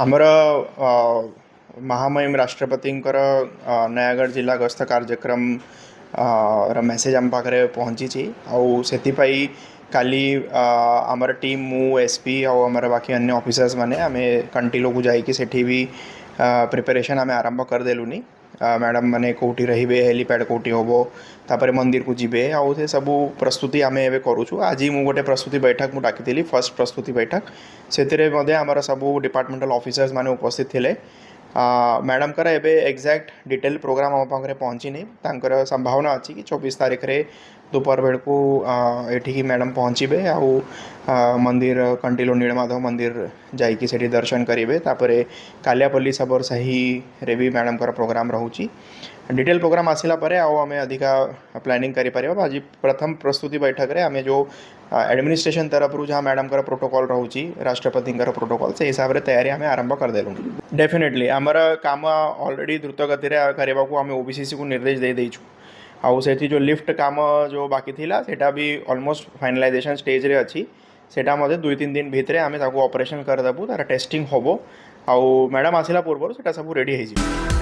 ଆମର महामहिम राष्ट्रपतिଙ୍କର ନୟାଗଡ଼ ଜିଲ୍ଲା ଗସ୍ତ କାର୍ଯ୍ୟକ୍ରମ ର ମେସେଜ୍ ଆମ ପାଖରେ ପହଞ୍ଚିଛି ଆଉ ସେଥିପାଇଁ କାଲି ଆମର ଟିମ୍ ମୁଁ ଏସ୍ପି ଆଉ ଆମର ବାକି ଅନ୍ୟ ଅଫିସର୍ସ ମାନେ ଆମେ କଣ୍ଟିଲୋକୁ ଯାଇକି ସେଠି ବି ପ୍ରିପାରେସନ୍ ଆମେ ଆରମ୍ଭ କରିଦେଲୁନି। मैडम मैंने कौटी रहिबे हेलीपैड कौटी हम तापर मंदिर को जीवे आउ से सबू प्रस्तुति आम एवं करुचु। आज मु गोटे प्रस्तुति बैठक मुझे डाकी फर्स्ट प्रस्तुति बैठक से आमर सबू डिपार्टमेंटल ऑफिसर्स माने उपस्थित थे। मैडम कर एबे एग्जैक्ट डिटेल प्रोग्राम आम पाखे पहुँची नहीं संभावना अच्छी कि 24 तारीख रे दोपहर बेड़ को एठी मैडम पहुँचे आउ मंदिर कंटिलो नीलमाधव मंदिर जाइकी सेठी दर्शन करेंगे। तापर कालियापल्ली सबर साही रे भी मैडम कर प्रोग्राम रोची। डिटेल प्रोग्राम आसला आम अधिका प्लानिंग करें। आज प्रथम प्रस्तुति बैठक रे आम जो एडमिनिस्ट्रेशन तरफ जहाँ मैडम कर प्रोटोकॉल रोची राष्ट्रपति प्रोटोकॉल से हिसाब से तैयारी आम आरंभ करदेलु। डेफिनेटली आमर काम ऑलरेडी द्रुत गति करने को आम ओबीसीसी को निर्देश दे देचु। आउ से जो लिफ्ट काम जो बाकी थिला सेटा भी ऑलमोस्ट फाइनलाइजेशन स्टेज रे अच्छी। सेटा मध्य 2-3 दिन भितर आम ऑपरेशन करदेबू तार टेस्टिंग हम आउ मैडम आसला पूर्व सेटा सब रेडी हो।